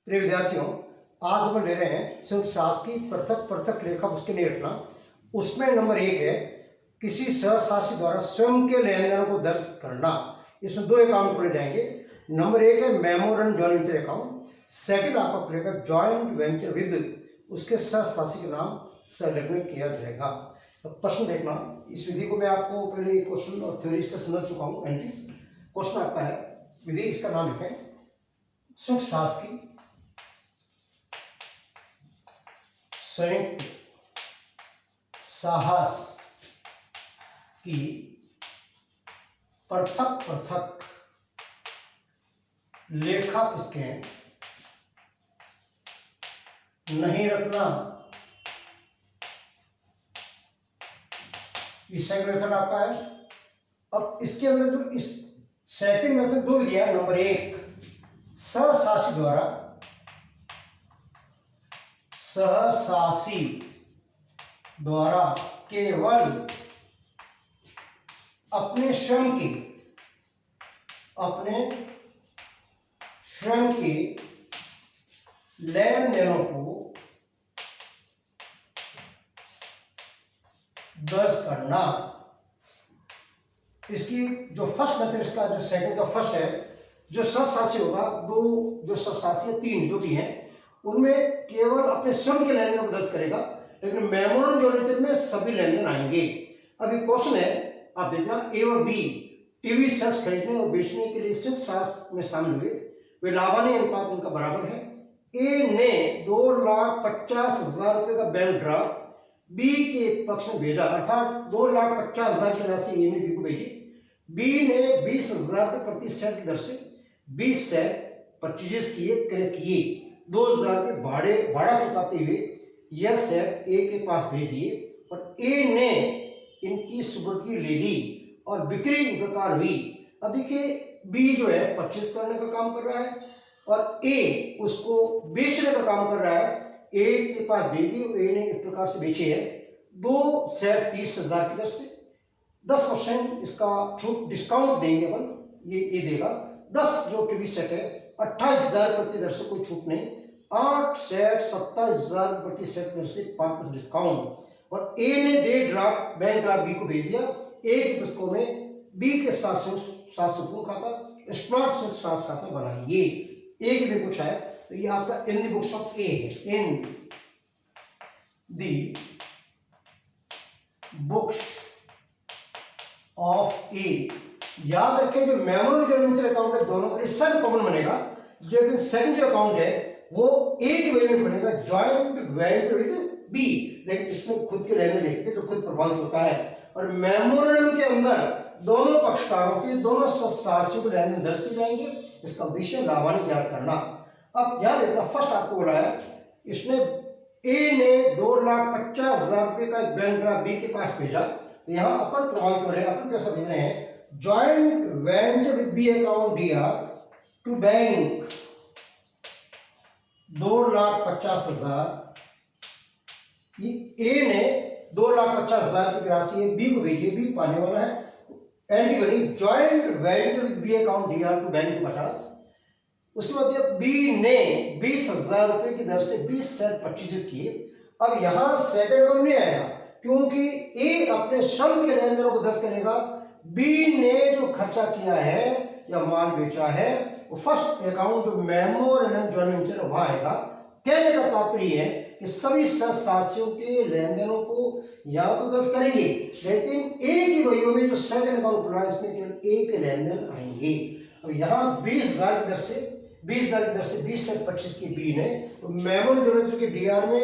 प्रिय विद्यार्थियों, आज हम ले रहे हैं संयुक्त शास्त्र की पृथक पृथक रेखा उसके नहीं रखना। उसमें नंबर 1 है किसी सहशासी द्वारा स्वयं के लेन देनों को दर्ज करना। इसमें दो अकाउंट खोले जाएंगे। नंबर 1 है memorandum joint venture account. Second आपका खुलेगा जॉइंट वेंचर विद उसके सहशासी के नाम संलग्न किया जाएगा। तो प्रश्न देखना, इस विधि को मैं आपको पहले क्वेश्चन और थ्योरी इसका समझ चुका हूँ। एंट्रीज क्वेश्चन आपका है, विधि इसका नाम लिखें संयुक्त शास्त्र की संयुक्त साहस की पृथक पृथक लेखा पुस्तकें नहीं रखना। इस सेकंड मेथड आपका है। अब इसके अंदर जो इस सेकंड मेथड दो विधियां, नंबर 1 सहशासी द्वारा केवल अपने स्वयं के लेन देनों को दर्ज करना। इसकी जो फर्स्ट मेथड, इसका जो सेकंड का फर्स्ट है, जो सहशासी होगा, दो जो सहशासी है, 3 जो भी हैं, उनमें केवल अपने स्वयं के लेन देन को दर्ज करेगा, लेकिन मेमोरेंडम जॉइंट वेंचर में सभी लेन देन आएंगे। अभी क्वेश्चन है, आप देखना, ए और बी टीवी सेट्स खरीदने और बेचने के लिए संयुक्त शास्त्र में शामिल हुए। वे लाभांश अनुपात उनका बराबर है। ए ने 2,50,000 रुपए का बैंक ड्राफ्ट बी के पक्ष में भेजा, अर्थात 2,50,000 की राशि ए ने बी को भेजी। बी ने 20,000 रुपए प्रति सेट की दर से 20 सेट परचेज किए 2,000 रुपए भाड़ा चुकाते हुए यह सेट ए के पास भेज दिए और ए ने इनकी सुपुर्दगी ले ली और बिक्री इस प्रकार हुई। अब देखिए, बी जो है परचेज करने का काम कर रहा है और ए उसको बेचने का काम कर रहा है। ए के पास भेज दी, ए ने इस प्रकार से बेचे हैं 2 सेट 30,000 की दर से। 10% इसका छूट डिस्काउंट देंगे अपन, ये ए देगा। 10 जो टीवी सेट है 28,000 प्रति दर से कोई छूट नहीं। 8 सेट 27,000 प्रति सेट दर से 5% डिस्काउंट। और ए ने बैंक ड्राफ्ट बी को भेज दिया। ए की पुस्तकों में बी के साथ खाता स्मार्ट शास्त्र खाता बनाइए। ए के लिए पूछा है, तो ये आपका इन द बुक्स ऑफ ए है, इन द बुक्स ऑफ ए। याद रखें, जो मेमोरेंडम जॉइंट वेंचर अकाउंट है दोनों के लिए सब कॉमन बनेगा। जो सेकंड जो अकाउंट है वो ए की वजह में बनेगा जॉइंट वेंचर विद बी, लेकिन इसमें खुद के लेन देन लिखेंगे जो खुद प्रभावित होता है। और मेमोरेंडम के अंदर दोनों पक्षकारों के, दोनों सहशासियों के लेन देन दर्ज किए जाएंगे। इसका उद्देश्य लाभांश ज्ञात करना। अब याद रखना, फर्स्ट आपको बोला है, इसने ए ने 2,50,000 रुपए का एक बैंक ड्राफ्ट बी के पास भेजा, तो यहां अपन प्रभावित हो रहे हैं, अपन पैसा भेज रहे हैं। Joint venture with B account दिया टू बैंक 2,50,000। ए ने 2,50,000 की राशि है बी को भेजी, बी पाने वाला है। एंट्री बनी joint venture with B account दिया टू बैंक 50। उसके बाद बी ने 20,000 रुपए की दर से 20 सेट परचेज किए। अब यहां सेकंड अकाउंट नहीं आएगा क्योंकि ए अपने स्वयं के लेन देनों को दर्ज करेगा। बी ने जो खर्चा किया है या माल बेचा है वो फर्स्ट अकाउंट जो मेमोरेंडम जॉइंट वेंचर वहां आएगा। कहने का तात्पर्य है कि सभी सहशासियों के लेन देनों को या तो दर्ज करेंगे, लेकिन ए की वहीयों में जो सेकंड अकाउंट खुला है इसमें केवल ए के लेन देन आएंगे। अब यहाँ 20,000 की दर से 20 सेट परचेज की बी ने, तो मेमोरेंडम जॉइंट वेंचर के डीआर में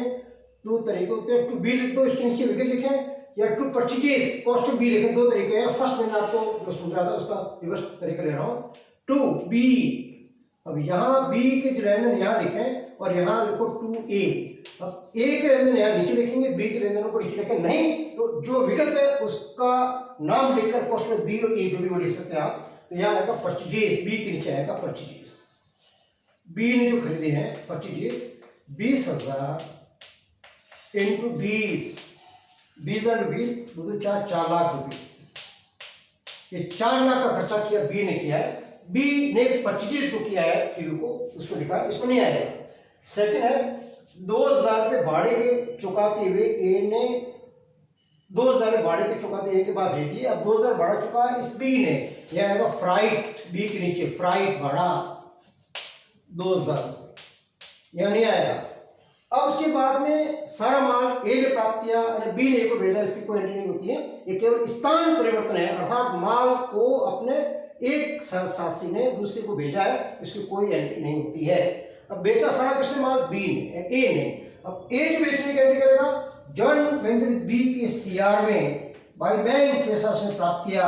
दो तरीके होते हैं, टू बी लिख दो, इसके नीचे विकेट लिखें, या to purchase cost to B लिखें। दो तरीके हैं। फर्स्ट मैंने आपको जो समझा था उसका रिवर्स तरीका ले रहा हूं, टू बी। अब यहाँ बी के जो लेन देन यहाँ लिखें और यहाँ लिखो टू ए। अब ए के लेन देन यहाँ नीचे लिखेंगे, बी के लेन देन को नीचे लिखें, नहीं तो जो विगत है उसका नाम लिखकर कॉस्ट में बी और ए जो भी लिख सकते हैं आप। तो यहाँ आएगा परचेज, बी के नीचे आएगा परचेज। बी ने जो खरीदे हैं परचेज 20,000 इंटू 20, 4 लाख रुपए। ये 4 लाख का खर्चा किया बी ने किया है। बी ने परचेज जो किया है टीवी को उसको लिखा है, इसको नहीं आएगा। सेकंड है 2000 रुपये भाड़े के चुकाते हुए ए ने 2000 भाड़े के चुकाते ए के बाद भेज दिए। अब 2000 भाड़ा चुका है इस बी ने, यह आएगा फ्राइट, बी के नीचे फ्राइट भाड़ा 2000, यह नहीं आएगा। अब उसके बाद में सारा माल ए ने प्राप्त किया और बी ने ए को भेजा, इसकी कोई एंट्री नहीं होती है, ये केवल स्थान परिवर्तन है, अर्थात माल को अपने एक साथी ने दूसरे को भेजा है, इसकी कोई एंट्री नहीं होती है। अब बेचा सारा किसने माल, बी ने, ए ने। अब ए जो बेचने की एंट्री करेगा, जॉइंट वेंचर विद बी के सीआर में बाय बैंक पैसा उसने प्राप्त किया,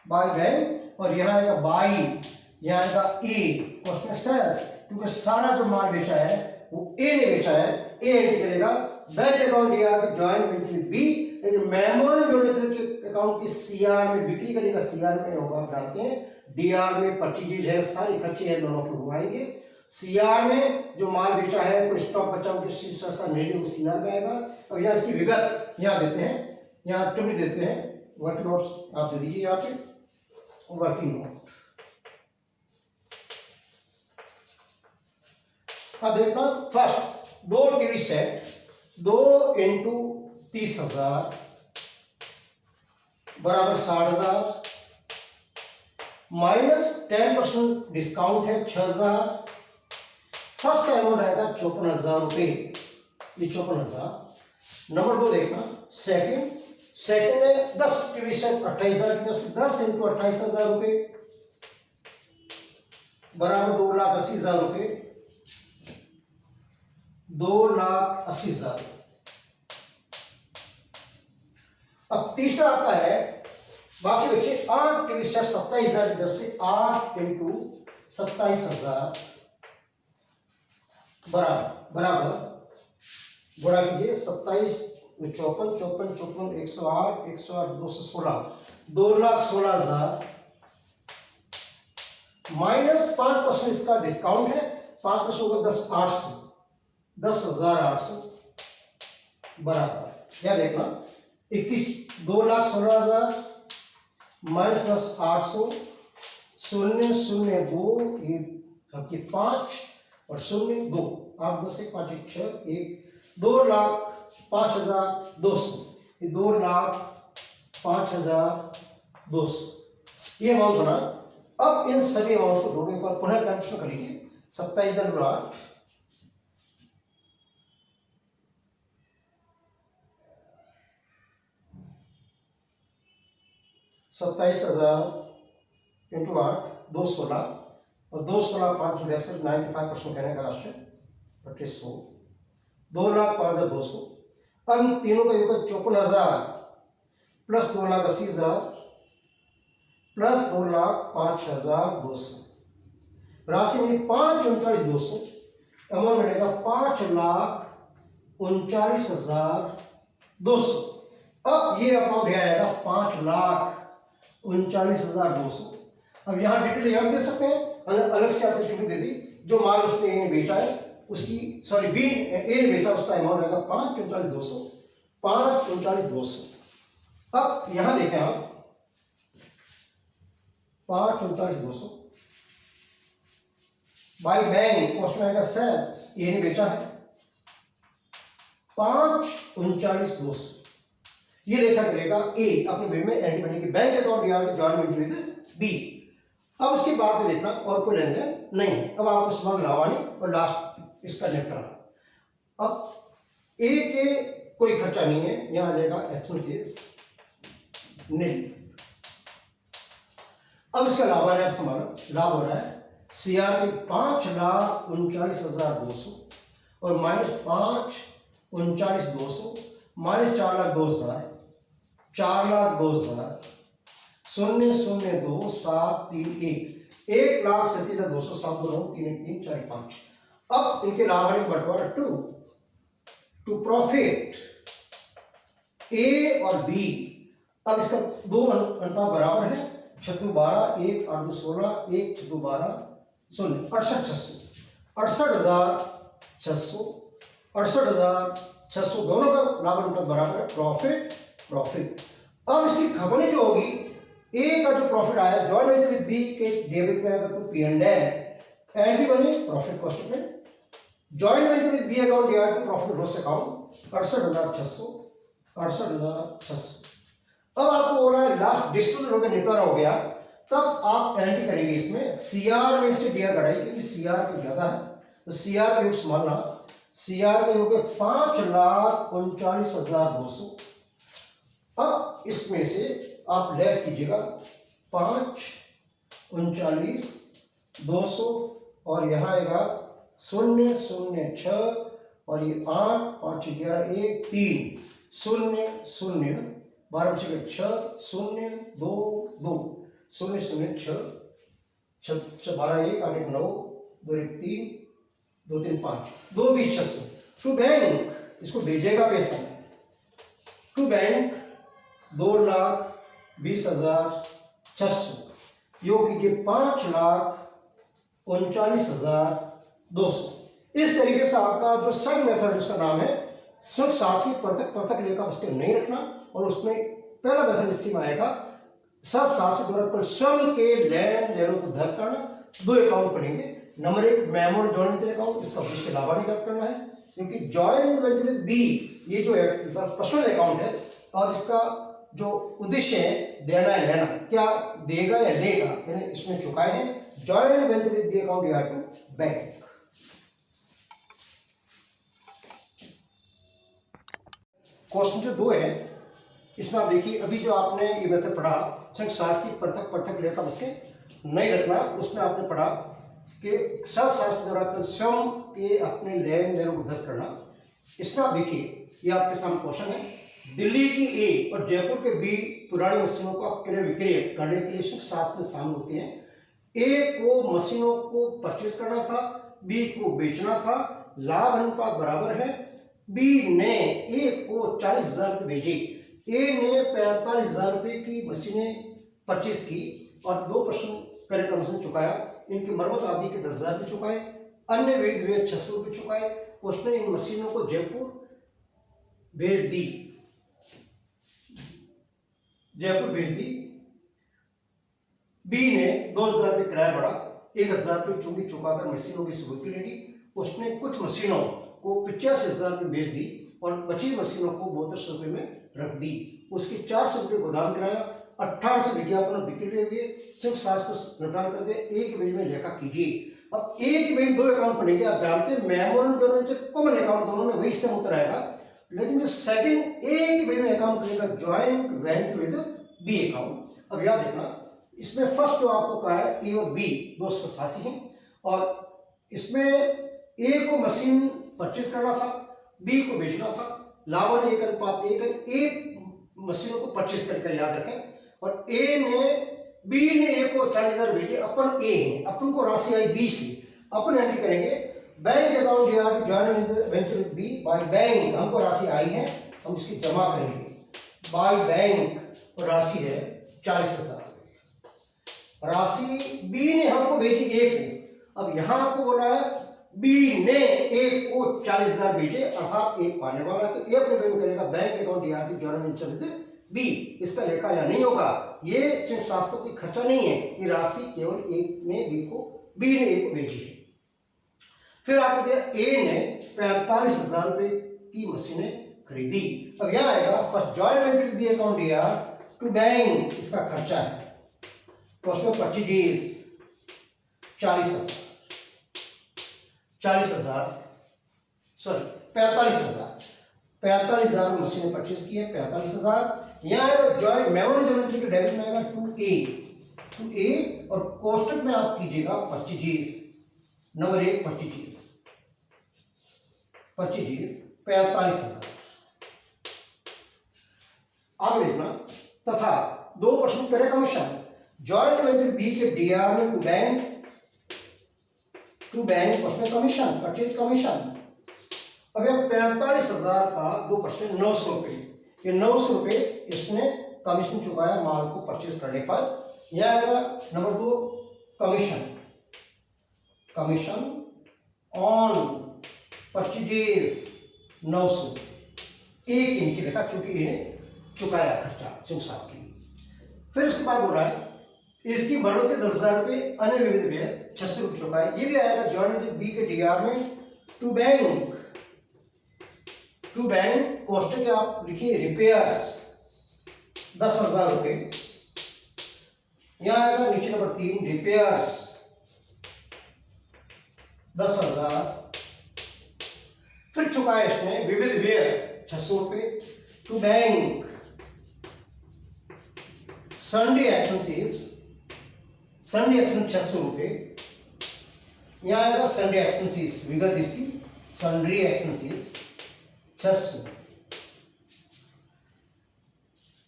बाय बैंक, और यहाँ आएगा बाई, यहाँ आएगा ए, क्वेश्चन सेल्स, क्योंकि सारा जो माल बेचा है वो ए ने बेचा है, ए एंट्री करेगा bank account DR joint venture with B, लेकिन मेमोरंडम जॉइंट वेंचर के अकाउंट की सीआर में बिक्री करेगा, सीआर में होगा जानते हैं, डीआर में परचेज है, सारे खर्चे हैं दोनों के हुआएंगे। सीआर में जो माल बेचा है, कोई स्टॉक बचा हो किसी सस्ता नहीं, वो सीआर में आएगा। अब यहाँ इसकी विगत यहाँ देते हैं, यहाँ टिप्पणी देते हैं, वर्किंग नोट्स आप दे दीजिए यहाँ पे, वर्किंग नोट। अब देखना फर्स्ट, 2 टीवी सेट 2 इंटू 30,000 बराबर 60,000 माइनस 10% डिस्काउंट है 6,000, फर्स्ट का अमाउंट आएगा 54,000 रुपये, ये 54,000। नंबर 2 देखना सेकंड है 10 टीवी सेट 28,000, 10 इंटू 28,000 रुपये बराबर 2,80,000 रुपये, 2,80,000। अब तीसरा आता है, बाकी बच्चे 8 टीवी सेट 27,000 10 से 8 इंटू 27,000 बराबर गुणा कीजिए 27 54 54 54 108 108 216 2,16,000 माइनस 5% इसका डिस्काउंट है, 5% होगा 10,800 10,800 बराबर, क्या देखना 2,16,000 माइनस 10,800 002 ये आपकी 5 और 02 8 2 से 5 1 6 1 2,05,200, ये 2,05,200 ये अमाउंट बना। अब इन सभी अमाउंट को जोड़ने पर पुनः कैंसिल कर लीजिए, 27,008 27,000 इंटू 8 216 और 216 5 95% कहने का राशि 2500 2,05,200। अब तीनों का योग 54,000 प्लस 2,80,000 प्लस 2,05,200, राशि में 5,39,200, अमाउंट मिलेगा 5,39,200। अब ये अमाउंट आएगा 5,39,200। अब यहाँ डिटेल याद दे सकते हैं, अलग से आपको टिप्पणी दे दी, जो माल उसने ए ने बेचा है उसकी, सॉरी बी ए ने बेचा उसका अमाउंट आएगा 5,39,200 5,39,200। अब यहां देखें आप 5,39,200 बाई बैंक क्वेश्चन आएगा सेल्स, ए ने बेचा है 5,39,200, ये रेखा करेगा ए अपने वे में एंट्री करने की बैंक अकाउंट या जॉइंट विद बी। अब उसके बाद में देखना और कोई लेन देन नहीं है, अब आपको सवाल लावानी और लास्ट इसका निपटाना। अब ए के कोई खर्चा नहीं है, यहां आ जाएगा एक्सपेंसेस नील। अब इसका लाभ है, लाभ हो रहा है सीआर के 5,39,200 और माइनस 5,39,200 माइनस 4,02,000 4,02,000 0,02,731 1,37,200 7 2 3 3 4 5। अब इनके लाभ हानि बंटवारा टू प्रॉफिट ए और बी। अब इसका दो अनुपात बराबर है 6 12 1 8 2 16 1 6 12 0 68,600 68,600 दोनों का लाभ अनुपात बराबर है प्रॉफिट। अब इसकी खबरें जो होगी, ए का जो प्रॉफिट आया जॉइंट वेंचर विद बी के डेबिट में आएगा to P and L, entry बनी प्रॉफिट कॉस्ट में joint venture with B account या टू प्रॉफिट लॉस अकाउंट 68,600। अब आपको हो रहा है लास्ट डिस्पोजल हो गया, निपटारा हो गया, तब आप एंट्री करेंगे इसमें सीआर में से डीआर घटाई क्योंकि सीआर को ज्यादा है तो सीआर का योग संभालना। सीआर में हो गया 5,39,200। अब इसमें से आप लेस कीजिएगा 5,39,200 और यहाँ आएगा 0,06 और ये 8, 5, 11, 1, 3, 0,0 12 6 0 2 2 0 0 6 12 1 8 9 2 1 3 2 3 5 2 20 600 टू बैंक इसको भेजेगा पैसा टू बैंक 2,20,600 योग कीजिए 5,39,200। इस तरीके से आपका जो सब मेथड उसका नाम है सब शासकीय पृथक पृथक लेखा उसके नहीं रखना और उसमें पहला मेथड इसी में आएगा शासित द्वारा पर स्वयं के लेन देनों को दर्ज करना। दो अकाउंट पढ़ेंगे। Number 1 memo joint venture account, इसका विषय लाभान्वित करना है क्योंकि जॉइंट वेंचर विद बी ये जो है पर्सनल अकाउंट है और इसका जो उद्देश्य है देना है लेना, क्या देगा या लेगा, यानी इसमें चुकाए हैं। Joint venture with B account या टू बैंक। क्वेश्चन जो 2 है इसमें आप देखिए अभी जो आपने ये मेथड पढ़ा शासकीय पृथक पृथक लेखा उसके नहीं रखना, उसमें आपने पढ़ा कि शासित द्वारा स्वयं के अपने लेन देनों को दर्ज करना। इसमें आप देखिए ये आपके सामने क्वेश्चन है। दिल्ली की ए और जयपुर के बी पुरानी मशीनों को आप क्रय विक्रय करने के लिए शास्त्र में शामिल होते हैं। ए को मशीनों को परचेज करना था, बी को बेचना था, लाभ अनुपात बराबर है। बी ने ए को 40,000 रुपये भेजे, ए ने 45,000 रुपये की मशीनें परचेज की और 2% क्रय का मशीन चुकाया। इनकी मरम्मत आदि के 10,000 रुपये चुकाए, अन्य व्यय 600 रुपये चुकाए। उसने इन मशीनों को जयपुर भेज दी, बी ने 2,000 रुपये किराया बढ़ा, 1,000 रुपये चूंकि चुकाकर मशीनों की सुबुद्धि ले ली। उसने कुछ मशीनों को 85,000 रुपये बेच दी और बची मशीनों को 3200 रुपये में रख दी। उसके 400 रुपये गोदाम किराया, 1800 विज्ञापन बिक्री हुए, सिर्फ 7 को निपटान कर दे। एक पेज में लेखा कीजिए। अब एक पेज 2 अकाउंट बनेंगे। आप जानते हैं मेमोरेंडम दोनों से कॉमन अकाउंट दोनों में वही सेम उत्तर आएगा, लेकिन जो सेकंड एक पेज में अकाउंट बनेगा joint venture with B account. अब याद रखना इसमें फर्स्ट जो आपको कहा है ए और बी 287 हैं और इसमें ए को मशीन परचेज करना था, बी को बेचना था, लाभ 1:1 है। ए मशीनों को परचेज करके याद रखें और ए ने बी ने ए को 40,000 भेजे, अपन ए है, अपन को राशि आई बी से, अपन एंट्री करेंगे bank account joint venture with B by bank. हमको राशि आई है, हम इसकी जमा करेंगे बाय बैंक और राशि है 40,000। राशि बी ने हमको भेजी ए को। अब यहां आपको बोला है बी ने ए को 40,000 भेजे अर्थात ए पाने वाला है, तो ए अपने बैंक करेगा bank account joint venture with B. इसका लेखा या नहीं होगा, ये सिर्फ शास्त्र कोई खर्चा नहीं है, ये राशि केवल ए ने बी ने ए को भेजी है। फिर आपको दिया ए ने 45,000 रुपए की मशीनें खरीदी। अब यहां आएगा first joint venture with B account to bank, इसका खर्चा है तो उसमें परचेज 45,000 मशीनें परचेज की है 45,000। यहाँ जॉइंट मेमोरी जॉइंट के डेबिट में आएगा टू ए और कोष्टक में आप कीजिएगा परचेज। Number 1 purchase 45,000। आगे देखना तथा 2% क्रय कमीशन जॉइंट वेंचर बी के डीआर में टू बैंक उसमें कमीशन परचेज कमीशन। अब 45,000 का 2% 900 रुपये, ये 900 रुपये इसने कमीशन चुकाया माल को परचेज करने पर। यह आएगा नंबर 2 कमीशन ऑन परचेज 900 एक नीचे लिखा क्योंकि इन्हें चुकाया खर्चा शिवशास के लिए। फिर उसके बाद बोल रहा है इसकी मरम्मत के 10,000 रुपये, अन्य विविध व्यय 600 रुपये चुकाए। ये भी आएगा जॉइंट बी के डीआर में टू बैंक कोष्टक के आप लिखिए रिपेयर्स 10,000 रुपये। यहां आएगा नीचे नंबर 3 रिपेयर्स 10,000। फिर चुकाया इसने विविध व्यय 600 रुपये। टू बैंक सन्डे एक्सपेंसेस 600 रुपये। यहां आएगा सन्डे एक्सपेंसेस विगत इसकी सन्ड्री एक्सपेंसेस 600।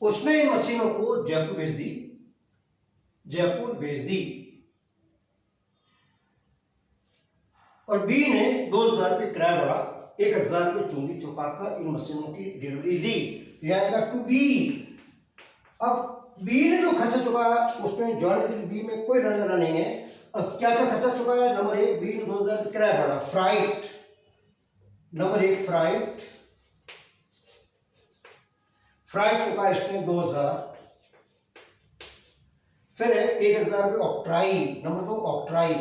उसने इन मशीनों को जयपुर भेज दी और बी ने 2,000 रुपये किराया बढ़ा 1,000 रुपये चुंगी चुकाकर इन मशीनों की डिलीवरी ली। यह आएगा टू बी। अब बी ने जो खर्चा चुकाया उसमें जॉइंट बी में कोई लेना नहीं है। अब क्या क्या खर्चा चुकाया? नंबर 1 बी ने 2,000 रुपये किराया बढ़ा। फ्राइट नंबर 1 फ्राइट चुका इसने 2,000। फिर 1,000 रुपये ऑक्ट्राई। Number 2 octroi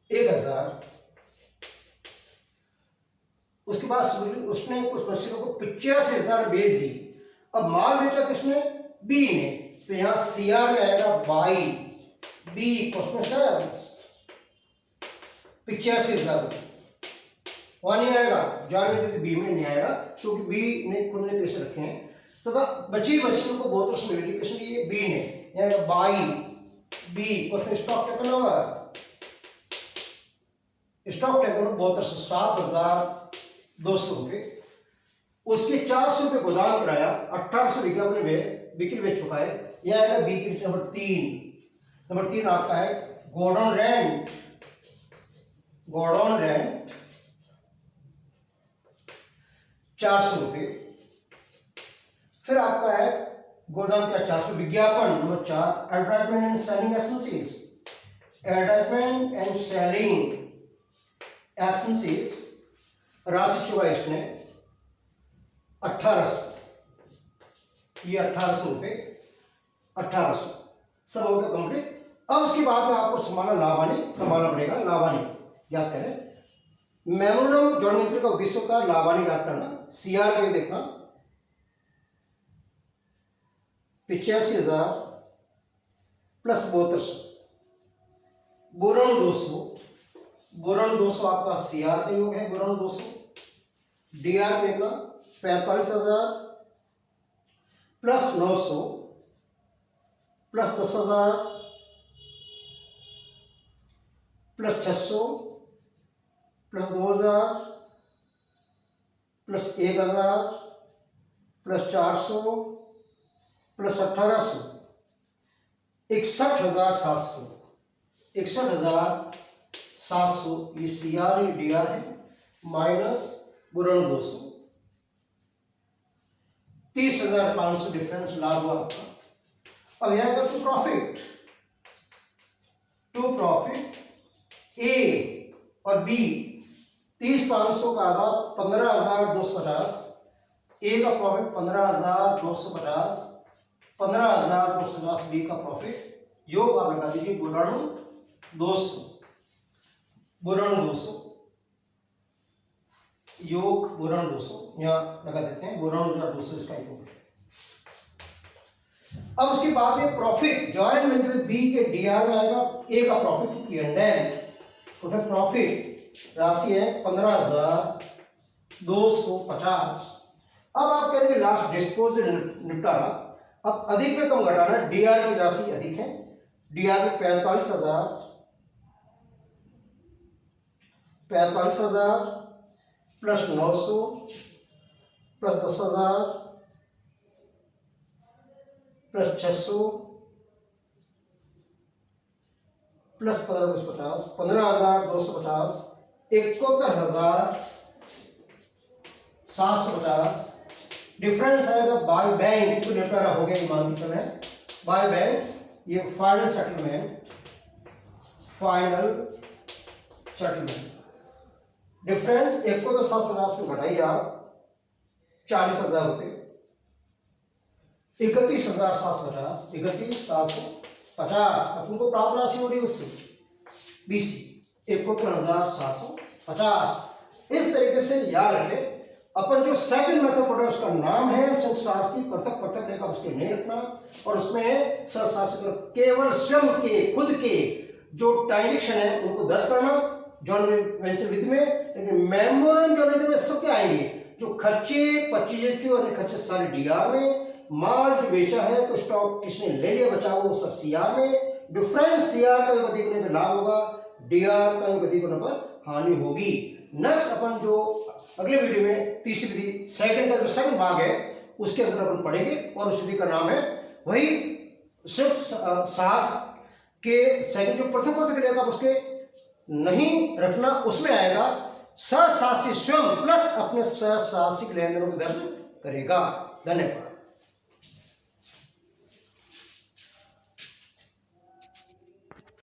1,000। उसके बाद उसने कुछ मशीनों को 85,000 बेच दी। अब माल बेचा किसने? बी ने। तो यहां सीआर में आएगा बाई बी क्वेश्चन सेल्स 85,000 रुपये। वहां नहीं आएगा जॉइंट बी में नहीं आएगा क्योंकि बी ने खुद ने पैसे रखे हैं। तथा बची मशीनों को बहुत उसमें मिली किसने? ये बी ने। यहां by B question stock taken over stock taken over 7,200 रुपये। उसके 400 रुपये गोदाम किराया 1,800 विज्ञापन में बिक्री बेच चुका है। यह आएगा बिक्री नंबर 3 आपका है गोडाउन रेंट 400 रुपये। फिर आपका है गोदाम का 400 विज्ञापन number 4 advertisement and selling expenses राशि चुका इसने 1,800। ये 1,800 रुपये 1,800 सब हो गया कंप्लीट। अब उसके बाद में आपको संभालना पड़ेगा लाभानी याद करें। मेमोरेंडम जॉइंट वेंचर का उद्देश्य होता है लाभानी याद करना। सीआर पे देखना 85,000 प्लस 7200 बोरण 200 आपका सीआर का योग है। बोरण 200 डीआर देखना 45,000 plus 900 plus 10,000 plus 600 plus 2,000 plus 1,000 plus 400 plus 1,800 61,700 ये सीआर ये डीआर है माइनस गुणन 200 30,500 डिफरेंस लाभ हुआ आपका। अब यहां का टू प्रॉफिट ए और बी 30,500 का आधा 15,250 ए का प्रॉफिट 15,250 15,250 बी का प्रॉफिट योग आप लगा दीजिए गुणन 200 योग गुणन 200 यहां लगा देते हैं गुणन 200 इसका योग। अब उसके बाद में प्रॉफिट जॉइंट वेंचर बी के डीआर में आएगा ए का प्रॉफिट तो फिर प्रॉफिट राशि है 15,250। अब आप करेंगे लास्ट डिस्पोज निपटारा। अब अधिक में कम घटाना डीआर की राशि अधिक है। डीआर में 45,000 plus 900 plus 10,000 plus 600 plus 15,250 15,250 71,750 difference आएगा बाय बैंक तो निपटारा हो गया मान के चले बाय बैंक। ये फाइनल सेटलमेंट डिफरेंस 71,750 में घटाइए आप 40,000 रुपये 31,750 50, अपन को प्राप्त राशि हो रही है उससे 20, 71,750। इस तरीके से याद रखें। अपन जो सेकंड मेथड पढ़े उसका नाम है सहशासी। पृथक पृथक लेकर उसके नहीं रखना, और उसमें सहशासी केवल स्वयं के खुद के जो ट्रांजेक्शन है उनको दर्ज करना जॉइंट वेंचर विधि में। लेकिन मेमोरेंडम जॉइंट विधि में सब क्या आएंगे, जो खर्चे परचेज के और खर्चे सारे डीआर में, माल जो बेचा है तो स्टॉक किसने ले लिया बचा वो सब सीआर में, डिफरेंस सीआर का योग अधिक होने पर लाभ होगा, डीआर का योग अधिक होने पर हानि होगी। नेक्स्ट अपन जो अगले वीडियो में तीसरी विधि सेकंड का जो सेकंड भाग है उसके अंदर अपन पढ़ेंगे, और उस विधि का नाम है वही संयुक्त साहस के सेकंड जो प्रथम पद लेगा उसके नहीं रखना, उसमें आएगा सहसासी स्वयं प्लस अपने सहसासिक लेन देनों को दर्ज करेगा। धन्यवाद।